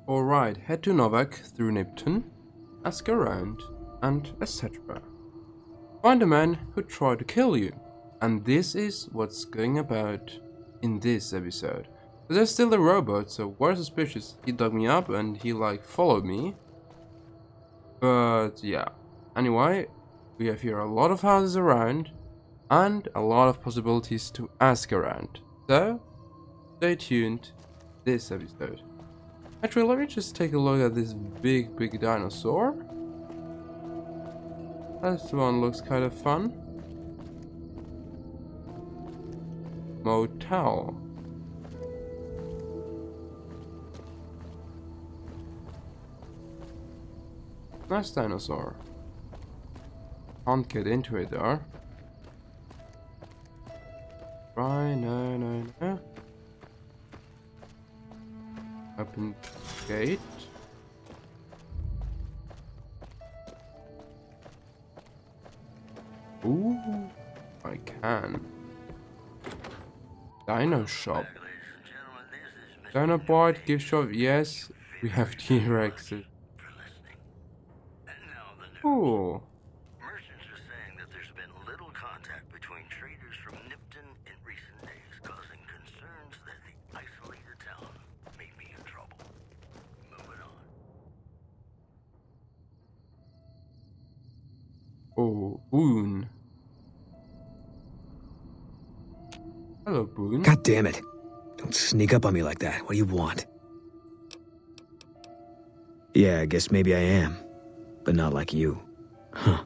Alright, head to Novak through Nipton, ask around, and etc. Find a man who tried to kill you. And this is what's going about in this episode. But there's still a robot, so we're suspicious. He dug me up and he followed me. But yeah. Anyway, we have here a lot of houses around and a lot of possibilities to ask around. So, stay tuned this episode. Actually, let me just take a look at this big dinosaur. This one looks kind of fun. Motel. Nice dinosaur. Can't get into it though. Right, no. Open gate. Ooh, I can. Dino shop. Dinobot, gift shop, yes. We have T-Rexes. Ooh. Merchants are saying that there's been little contact between traders from Nipton in recent days, causing concerns that the isolated town may be in trouble. Moving on. Oh, Boone. Hello, Boone. God damn it. Don't sneak up on me like that. What do you want? Yeah, I guess maybe I am. But not like you. Huh.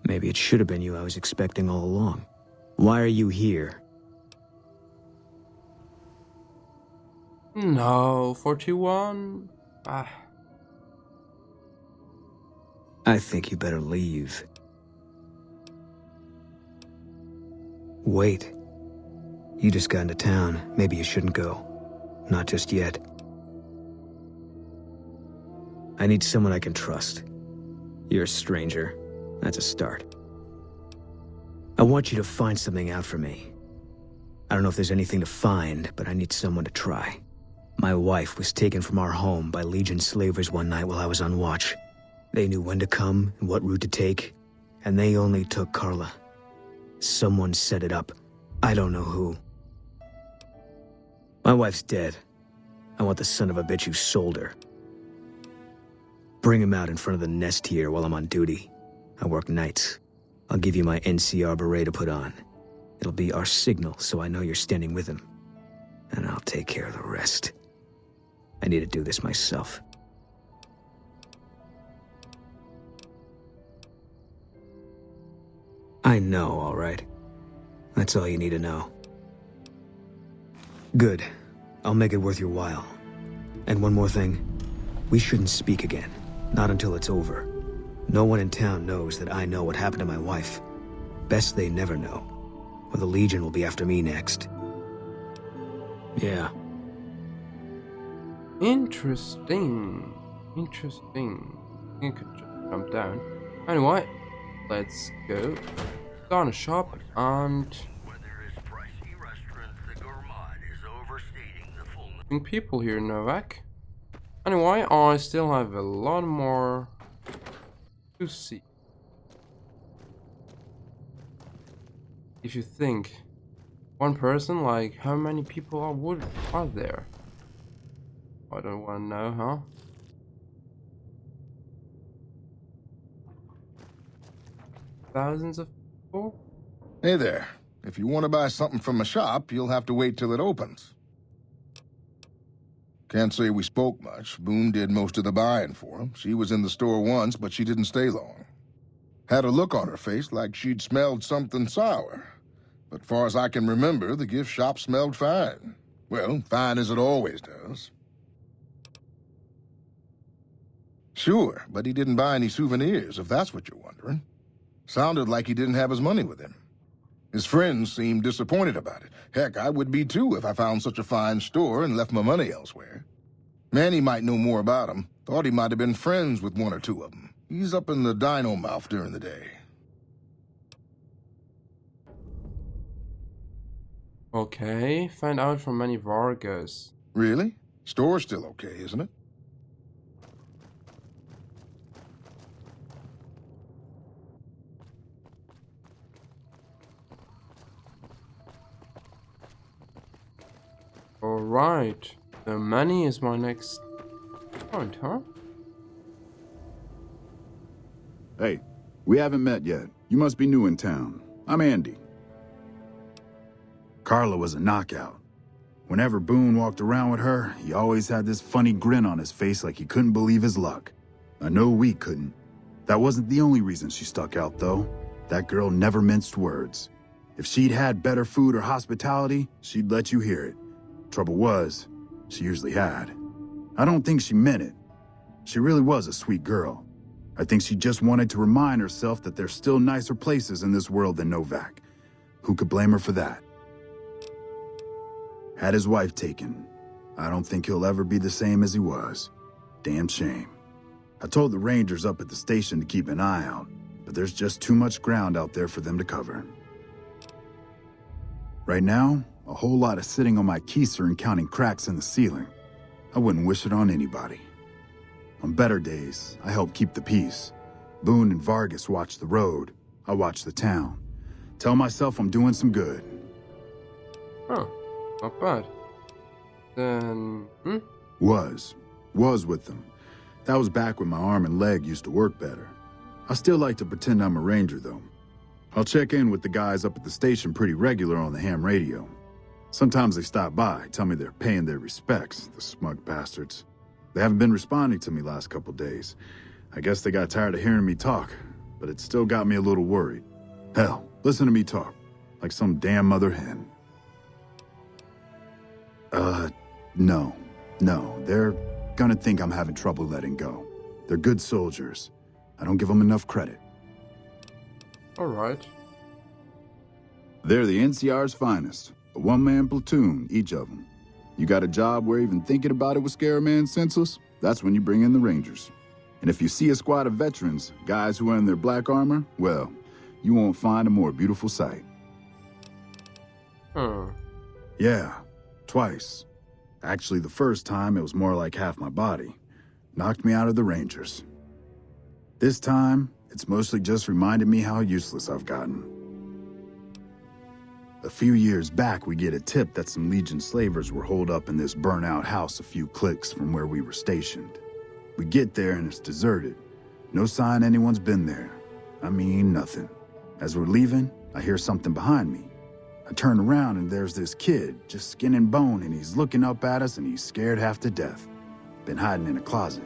Maybe it should have been you I was expecting all along. Why are you here? No, 41. I think you better leave. Wait. You just got into town. Maybe you shouldn't go. Not just yet. I need someone I can trust. You're a stranger. That's a start. I want you to find something out for me. I don't know if there's anything to find, but I need someone to try. My wife was taken from our home by Legion slavers one night while I was on watch. They knew when to come and what route to take, and they only took Carla. Someone set it up. I don't know who. My wife's dead. I want the son of a bitch who sold her. Bring him out in front of the nest here while I'm on duty. I work nights. I'll give you my NCR beret to put on. It'll be our signal so I know you're standing with him. And I'll take care of the rest. I need to do this myself. I know, all right. That's all you need to know. Good. I'll make it worth your while. And one more thing. We shouldn't speak again. Not until it's over. No one in town knows that I know what happened to my wife. Best they never know. Or the Legion will be after me next. Yeah. Interesting. You could just jump down. Anyway, let's go. Down a shop and Where there is pricey restaurants, the gourmand is overstating the fullness. people here in Novak. Anyway, I still have a lot more to see. If you think one person, how many people are there? I don't want to know, huh? Thousands of people? Hey there. If you want to buy something from a shop, you'll have to wait till it opens. Can't say we spoke much. Boone did most of the buying for him. She was in the store once, but she didn't stay long. Had a look on her face like she'd smelled something sour. But far as I can remember, the gift shop smelled fine. Well, fine as it always does. Sure, but he didn't buy any souvenirs, if that's what you're wondering. Sounded like he didn't have his money with him. His friends seemed disappointed about it. Heck, I would be too if I found such a fine store and left my money elsewhere. Manny might know more about him. Thought he might have been friends with one or two of them. He's up in the dino mouth during the day. Okay, find out from Manny Vargas. Really? Store's still okay, isn't it? Alright. So money is my next point, huh? Hey, we haven't met yet. You must be new in town. I'm Andy. Carla was a knockout. Whenever Boone walked around with her, he always had this funny grin on his face like he couldn't believe his luck. I know we couldn't. That wasn't the only reason she stuck out, though. That girl never minced words. If she'd had better food or hospitality, she'd let you hear it. Trouble was, she usually had. I don't think she meant it. She really was a sweet girl. I think she just wanted to remind herself that there's still nicer places in this world than Novak. Who could blame her for that? Had his wife taken. I don't think he'll ever be the same as he was. Damn shame. I told the Rangers up at the station to keep an eye out, but there's just too much ground out there for them to cover. Right now, a whole lot of sitting on my keister and counting cracks in the ceiling. I wouldn't wish it on anybody. On better days, I help keep the peace. Boone and Vargas watch the road. I watch the town. Tell myself I'm doing some good. Huh. Not bad. Then... Was with them. That was back when my arm and leg used to work better. I still like to pretend I'm a ranger, though. I'll check in with the guys up at the station pretty regular on the ham radio. Sometimes they stop by, tell me they're paying their respects, the smug bastards. They haven't been responding to me last couple days. I guess they got tired of hearing me talk, but it still got me a little worried. Hell, listen to me talk, like some damn mother hen. No, they're gonna think I'm having trouble letting go. They're good soldiers. I don't give them enough credit. Alright. They're the NCR's finest. A one-man platoon, each of them. You got a job where even thinking about it would scare a man senseless? That's when you bring in the Rangers. And if you see a squad of veterans, guys who are in their black armor, well, you won't find a more beautiful sight. Huh. Yeah, twice. Actually, the first time, it was more like half my body. Knocked me out of the Rangers. This time, it's mostly just reminded me how useless I've gotten. A few years back, we get a tip that some Legion slavers were holed up in this burnt-out house a few clicks from where we were stationed. We get there and it's deserted. No sign anyone's been there. I mean, nothing. As we're leaving, I hear something behind me. I turn around and there's this kid, just skin and bone, and he's looking up at us and he's scared half to death. Been hiding in a closet.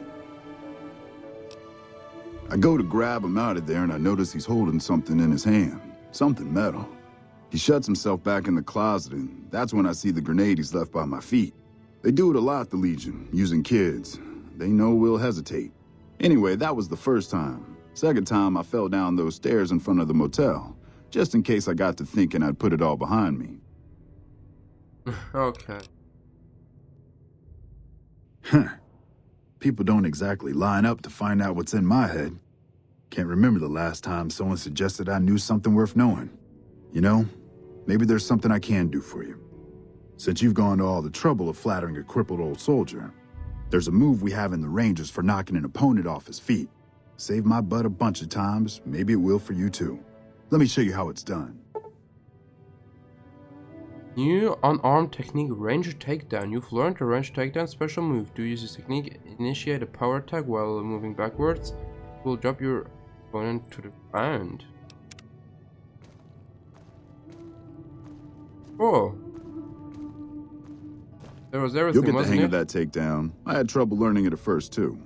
I go to grab him out of there and I notice he's holding something in his hand. Something metal. He shuts himself back in the closet and that's when I see the grenade he's left by my feet. They do it a lot, the Legion, using kids. They know we'll hesitate. Anyway, that was the first time. Second time, I fell down those stairs in front of the motel, just in case I got to thinking I'd put it all behind me. Okay. Huh. People don't exactly line up to find out what's in my head. Can't remember the last time someone suggested I knew something worth knowing. You know, maybe there's something I can do for you. Since you've gone to all the trouble of flattering a crippled old soldier, there's a move we have in the Rangers for knocking an opponent off his feet. Saved my butt a bunch of times, maybe it will for you too. Let me show you how it's done. New unarmed technique, Ranger Takedown. You've learned a Ranger Takedown special move. To use this technique, initiate a power attack while moving backwards. It will drop your opponent to the ground. Oh. There was everything, You'll get the wasn't hang it? of that takedown. I had trouble learning it at first too.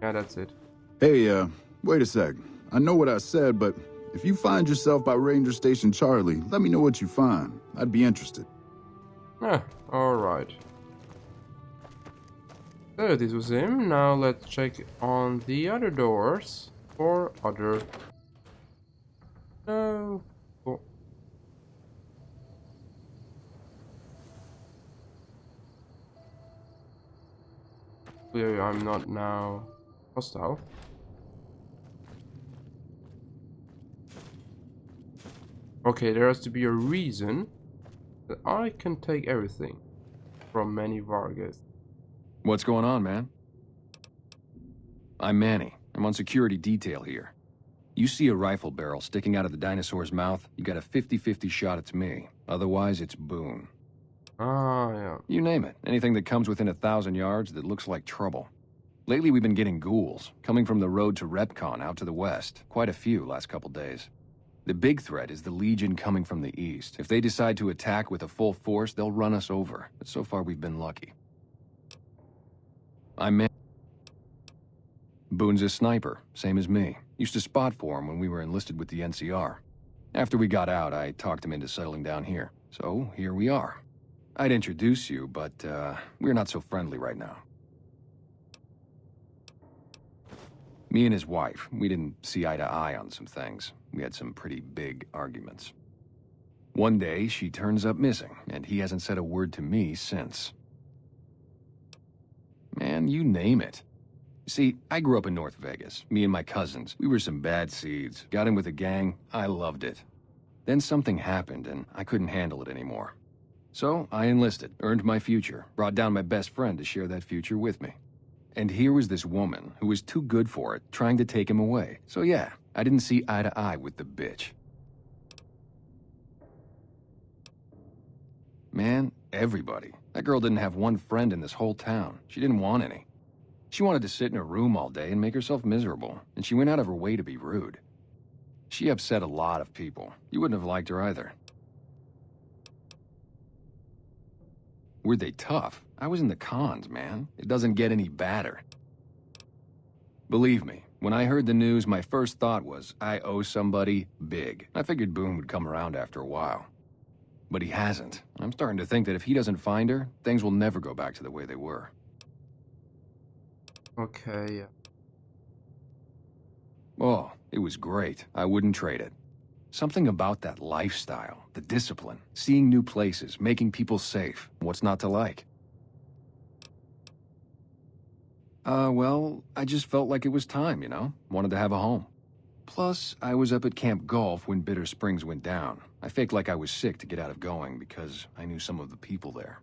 Yeah, that's it. Hey, wait a sec. I know what I said, but if you find yourself by Ranger Station Charlie, let me know what you find. I'd be interested. Ah, alright. So this was him. Now let's check on the other doors for other... No. Oh. Clearly I'm not now hostile. Okay, there has to be a reason that I can take everything from Manny Vargas. What's going on, man? I'm Manny. I'm on security detail here. You see a rifle barrel sticking out of the dinosaur's mouth, you got a 50-50 shot it's me. Otherwise, it's Boone. Ah, yeah. You name it. Anything that comes within 1,000 yards that looks like trouble. Lately we've been getting ghouls, coming from the road to Repcon out to the west. Quite a few last couple days. The big threat is the Legion coming from the east. If they decide to attack with a full force, they'll run us over. But so far we've been lucky. Boone's a sniper, same as me. Used to spot for him when we were enlisted with the NCR. After we got out, I talked him into settling down here. So, here we are. I'd introduce you, but, we're not so friendly right now. Me and his wife, we didn't see eye to eye on some things. We had some pretty big arguments. One day, she turns up missing, and he hasn't said a word to me since. Man, you name it. See, I grew up in North Vegas. Me and my cousins, we were some bad seeds. Got in with a gang, I loved it. Then something happened, and I couldn't handle it anymore. So, I enlisted, earned my future, brought down my best friend to share that future with me. And here was this woman who was too good for it, trying to take him away. So yeah, I didn't see eye to eye with the bitch. Man, everybody. That girl didn't have one friend in this whole town. She didn't want any. She wanted to sit in her room all day and make herself miserable, and she went out of her way to be rude. She upset a lot of people. You wouldn't have liked her either. Were they tough? I was in the cons, man. It doesn't get any badder. Believe me, when I heard the news, my first thought was, I owe somebody big. I figured Boone would come around after a while. But he hasn't. I'm starting to think that if he doesn't find her, things will never go back to the way they were. Okay, yeah. Oh, it was great. I wouldn't trade it. Something about that lifestyle, the discipline, seeing new places, making people safe. What's not to like? Well, I just felt like it was time, you know? Wanted to have a home. Plus, I was up at Camp Golf when Bitter Springs went down. I faked like I was sick to get out of going because I knew some of the people there.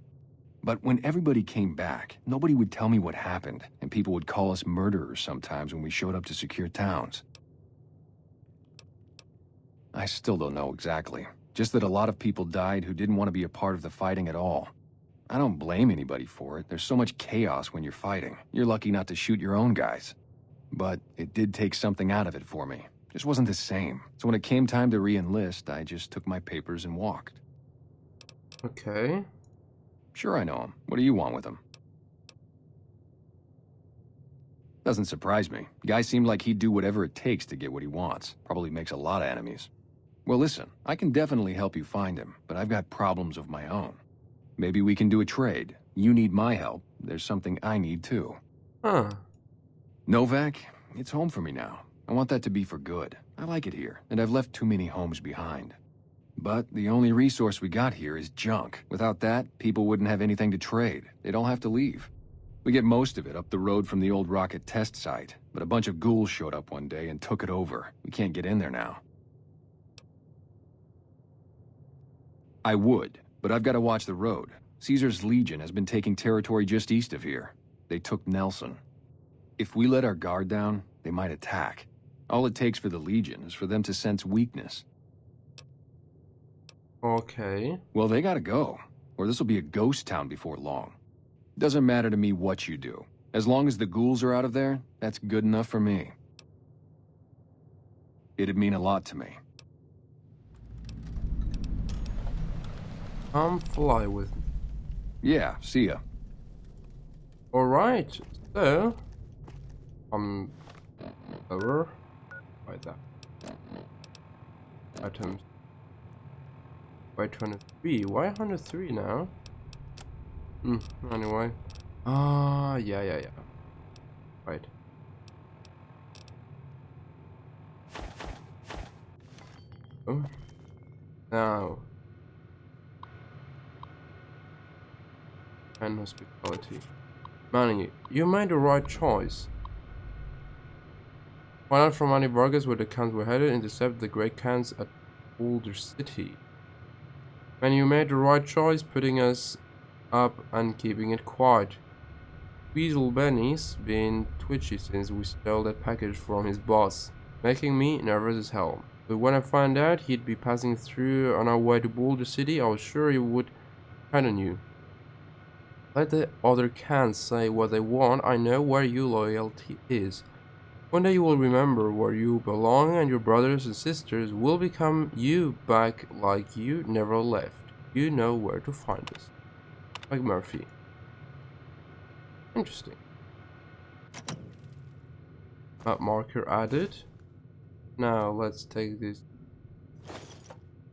But when everybody came back, nobody would tell me what happened, and people would call us murderers sometimes when we showed up to secure towns. I still don't know exactly. Just that a lot of people died who didn't want to be a part of the fighting at all. I don't blame anybody for it. There's so much chaos when you're fighting. You're lucky not to shoot your own guys. But it did take something out of it for me. Just wasn't the same. So when it came time to re-enlist, I just took my papers and walked. Okay. Sure, I know him. What do you want with him? Doesn't surprise me. Guy seemed like he'd do whatever it takes to get what he wants. Probably makes a lot of enemies. Well, listen, I can definitely help you find him, but I've got problems of my own. Maybe we can do a trade. You need my help. There's something I need too. Huh. Novak, it's home for me now. I want that to be for good. I like it here, and I've left too many homes behind. But the only resource we got here is junk. Without that, people wouldn't have anything to trade. They'd all have to leave. We get most of it up the road from the old rocket test site, but a bunch of ghouls showed up one day and took it over. We can't get in there now. I would, but I've got to watch the road. Caesar's Legion has been taking territory just east of here. They took Nelson. If we let our guard down, they might attack. All it takes for the Legion is for them to sense weakness. Okay. Well, they gotta go, or this'll be a ghost town before long. Doesn't matter to me what you do. As long as the ghouls are out of there, that's good enough for me. It'd mean a lot to me. Come fly with me. Yeah, see ya. Alright, so over by that. Items. By 23. Why 103 now? Anyway. Yeah. Right. Oh. Now. And hospitality. Manny, you made the right choice. Find out from Manny Vargas where the Khans were headed, intercept the Great Khans at Boulder City. Man, you made the right choice putting us up and keeping it quiet. Weasel Benny's been twitchy since we stole that package from his boss, making me nervous as hell. But when I found out he'd be passing through on our way to Boulder City, I was sure he would kind of new. Let the other cans say what they want. I know where your loyalty is. One day you will remember where you belong, and your brothers and sisters will become you back like you never left. You know where to find us. Like Murphy. Interesting. Map marker added. Now let's take this.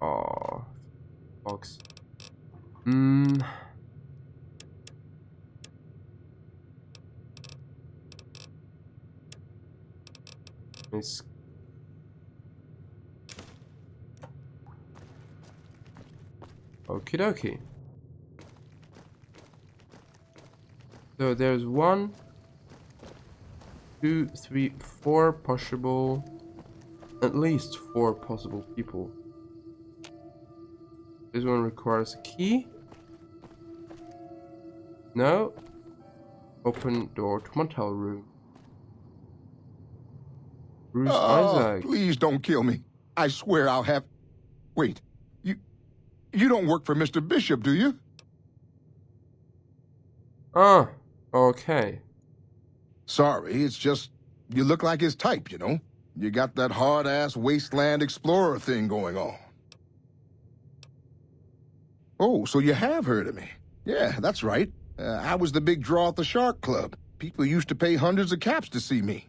Oh, box. It's okie dokie. So there's 1, 2, 3, 4 possible, at least 4 possible people. This one requires a key. No. Open door to motel room. Bruce Isaac. Please don't kill me. I swear I'll have... Wait, you don't work for Mr. Bishop, do you? Ah, okay. Sorry, it's just you look like his type, you know? You got that hard-ass wasteland explorer thing going on. Oh, so you have heard of me. Yeah, that's right. I was the big draw at the Shark Club. People used to pay hundreds of caps to see me.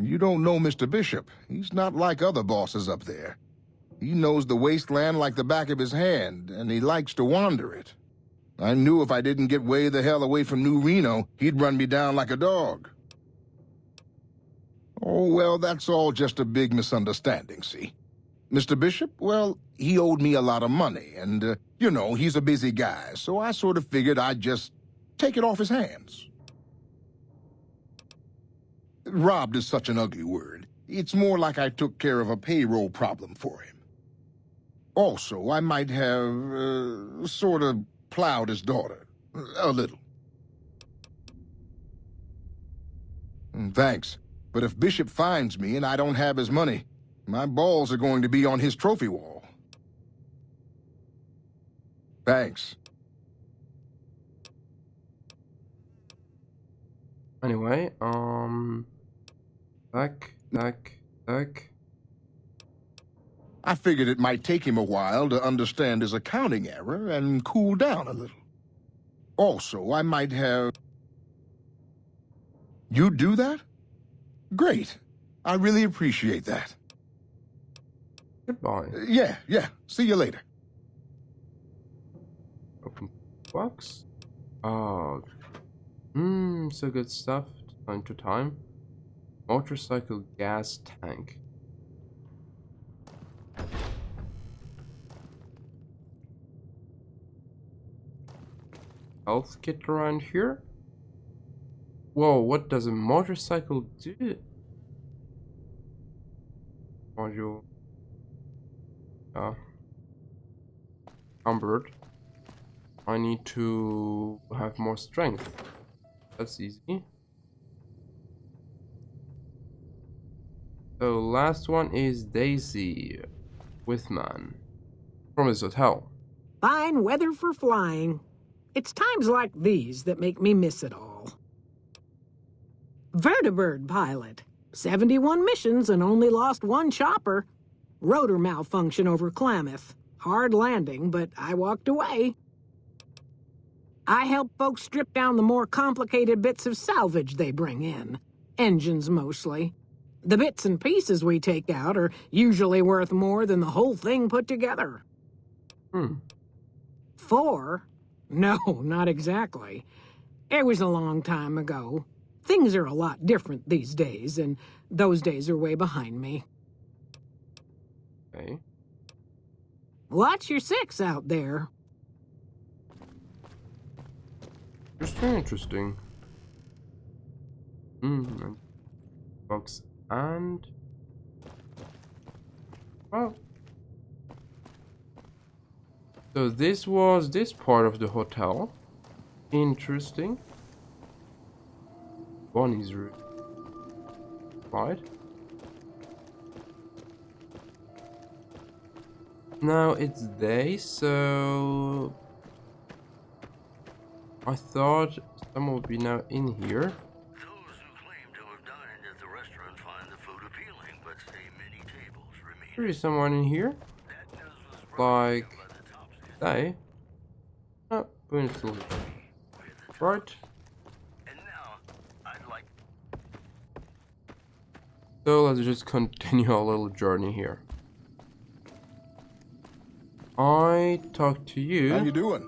You don't know Mr. Bishop. He's not like other bosses up there. He knows the wasteland like the back of his hand, and he likes to wander it. I knew if I didn't get way the hell away from New Reno, he'd run me down like a dog. Oh, well, that's all just a big misunderstanding, see? Mr. Bishop, well, he owed me a lot of money, and, you know, he's a busy guy, so I sort of figured I'd just take it off his hands. Robbed is such an ugly word. It's more like I took care of a payroll problem for him. Also, I might have, sort of plowed his daughter. A little. Thanks. But if Bishop finds me and I don't have his money, my balls are going to be on his trophy wall. Thanks. Anyway, back. I figured it might take him a while to understand his accounting error and cool down a little. Also, I might have... You do that? Great. I really appreciate that. Goodbye. Yeah. See you later. Open box. Oh. So good stuff. Time to time. Motorcycle gas tank. Health kit around here? Whoa, what does a motorcycle do? Module. Cumbered. I need to have more strength. That's easy. So last one is Daisy Withman from his hotel. Fine weather for flying. It's times like these that make me miss it all. Vertibird pilot. 71 missions and only lost 1 chopper. Rotor malfunction over Klamath. Hard landing, but I walked away. I help folks strip down the more complicated bits of salvage they bring in. Engines mostly. The bits and pieces we take out are usually worth more than the whole thing put together. 4? No, not exactly. It was a long time ago. Things are a lot different these days, and those days are way behind me. Okay. Watch your 6 out there. Interesting. Box and... Well. So this was this part of the hotel. Interesting. Bonnie's room. Right. Now it's day, so I thought someone would be now in here. Those who claim to have dined at the restaurant find the food appealing, but say many tables remain. There is someone in here. That news was brought to you Like by the top citizen. they. Oh, Boone still here. Right. And now, I'd like So let's just continue our little journey here. I talked to you. How you doing?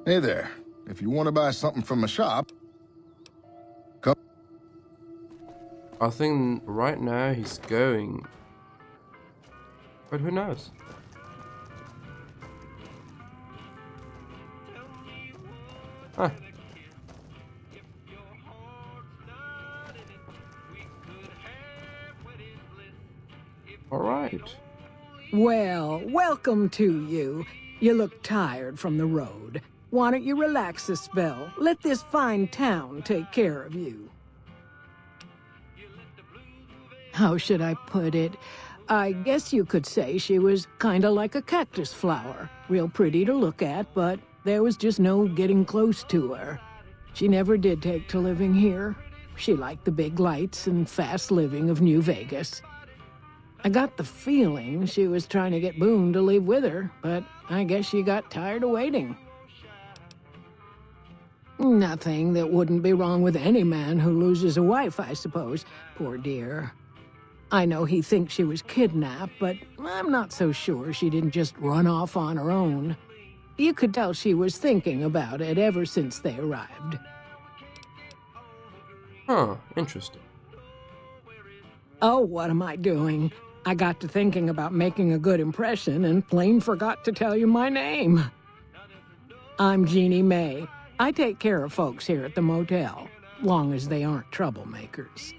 Hey there. If you want to buy something from a shop, come. I think right now he's going. But who knows? Huh. Alright. Well, welcome to you. You look tired from the road. Why don't you relax a spell? Let this fine town take care of you. How should I put it? I guess you could say she was kinda like a cactus flower. Real pretty to look at, but there was just no getting close to her. She never did take to living here. She liked the big lights and fast living of New Vegas. I got the feeling she was trying to get Boone to leave with her, but I guess she got tired of waiting. Nothing that wouldn't be wrong with any man who loses a wife, I suppose. Poor dear. I know he thinks she was kidnapped, but I'm not so sure she didn't just run off on her own. You could tell she was thinking about it ever since they arrived. Huh, interesting. Oh, what am I doing? I got to thinking about making a good impression and plain forgot to tell you my name. I'm Jeannie May. I take care of folks here at the motel, long as they aren't troublemakers.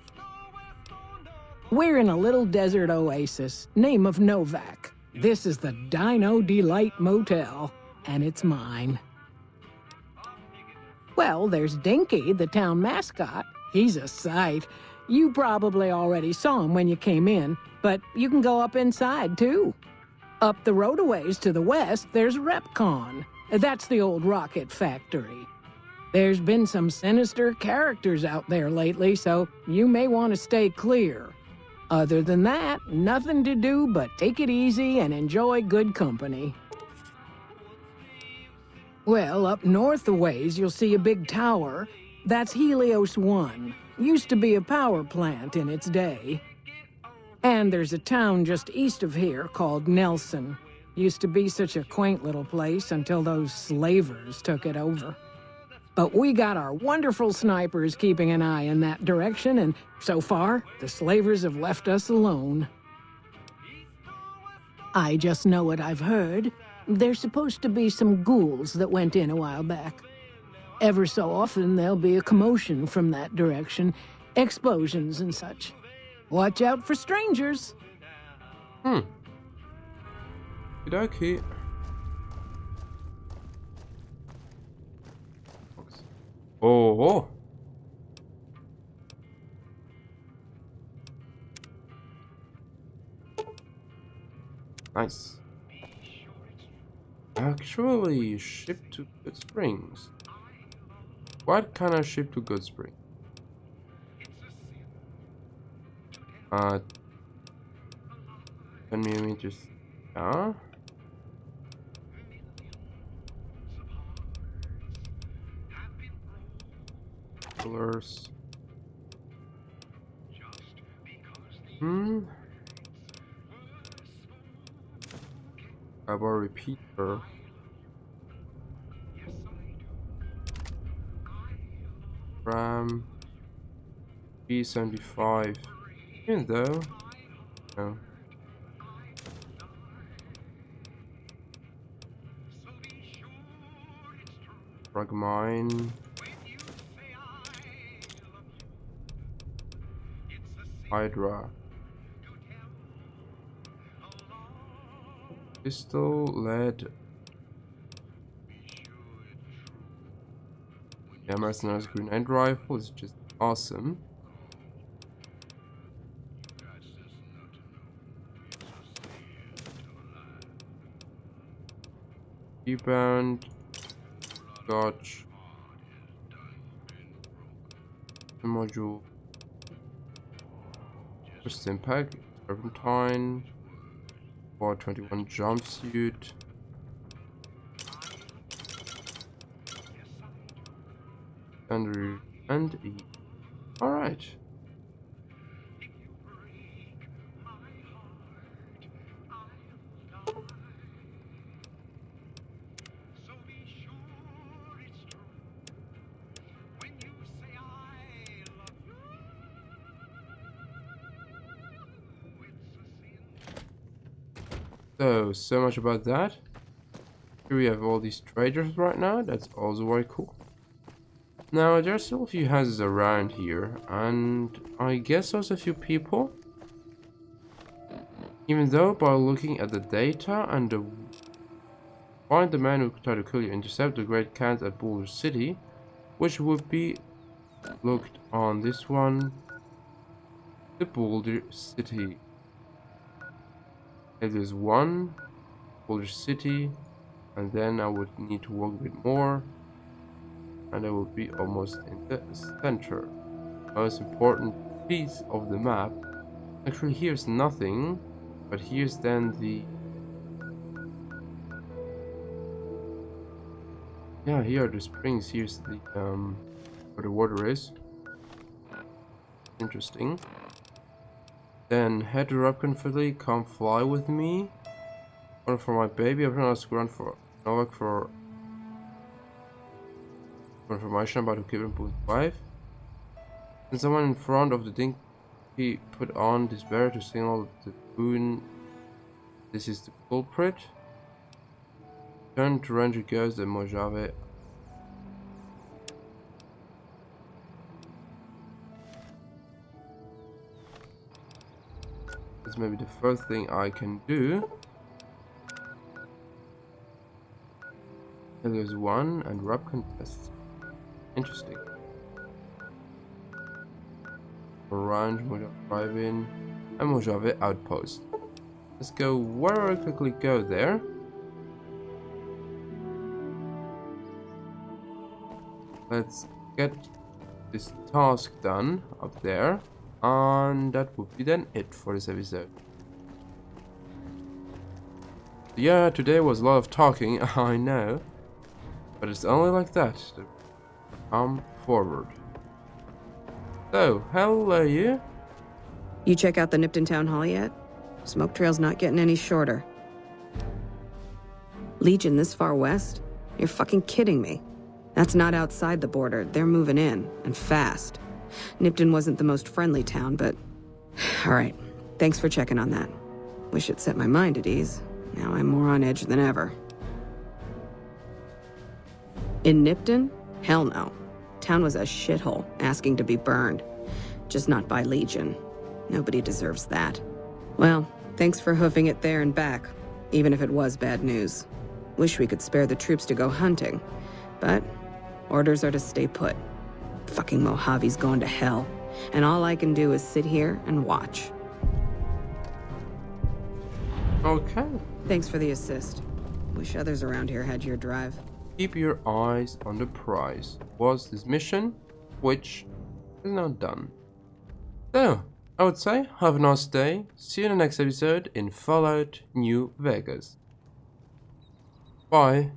We're in a little desert oasis, name of Novak. This is the Dino Delight Motel, and it's mine. Well, there's Dinky, the town mascot. He's a sight. You probably already saw him when you came in, but you can go up inside, too. Up the road a ways to the west, there's Repcon. That's the old rocket factory. There's been some sinister characters out there lately, so you may want to stay clear. Other than that, nothing to do but take it easy and enjoy good company. Well, up north a ways, you'll see a big tower. That's Helios 1. Used to be a power plant in its day. And there's a town just east of here called Nelson. Used to be such a quaint little place until those slavers took it over. But we got our wonderful snipers keeping an eye in that direction, and so far, the slavers have left us alone. I just know what I've heard. There's supposed to be some ghouls that went in a while back. Ever so often, there'll be a commotion from that direction, explosions and such. Watch out for strangers. Okey-dokey. Oh. Nice. Actually, ship to Good Springs. What kind of ship to Good Springs? Can we just colors. About repeater. RAM B75. Even though no. Fragmine. Hydra. Pistol, lead. Yeah, Mercenaries grenade rifle is just awesome. Rebound. Gotch. The module. First impact. Serpentine. 421 jumpsuit. And E. Alright. So much about that. Here we have all these traders right now. That's also very cool. Now, there's still a few houses around here, and I guess also a few people. Even though, by looking at the data and find the man who tried to kill you, intercept the great cans at Boulder City, which would be looked on this one, the Boulder City. If there's one, Boulder City, and then I would need to walk a bit more, and I will be almost in the center. Most important piece of the map. Actually, here's nothing, but here's then the... Yeah, here are the springs. Here's the where the water is. Interesting. Then head to Rupkin Fiddly, come fly with me. Order for my baby. I've asked Grant for Novak for information about who killed his wife. And someone in front of the thing he put on this barrier to signal the boon. This is the culprit. Turn to Ranger Girls the Mojave. This may be the first thing I can do. Here there's one and Rub contests. Interesting. Orange, Mojave drive-in, and Mojave outpost. Let's go very quickly go there. Let's get this task done up there. And that would be then it for this episode. Yeah, today was a lot of talking, I know. But it's only like that to come forward. So, hello you. You check out the Nipton Town Hall yet? Smoke trail's not getting any shorter. Legion this far west? You're fucking kidding me. That's not outside the border. They're moving in, and fast. Nipton wasn't the most friendly town, but... Alright, thanks for checking on that. Wish it set my mind at ease. Now I'm more on edge than ever. In Nipton? Hell no. Town was a shithole, asking to be burned. Just not by Legion. Nobody deserves that. Well, thanks for hoofing it there and back, even if it was bad news. Wish we could spare the troops to go hunting, but orders are to stay put. Fucking Mojave's going to hell, and all I can do is sit here and watch. Okay. Thanks for the assist. Wish others around here had your drive. Keep your eyes on the prize. Was this mission, which is now done. So, I would say, have a nice day. See you in the next episode in Fallout New Vegas. Bye.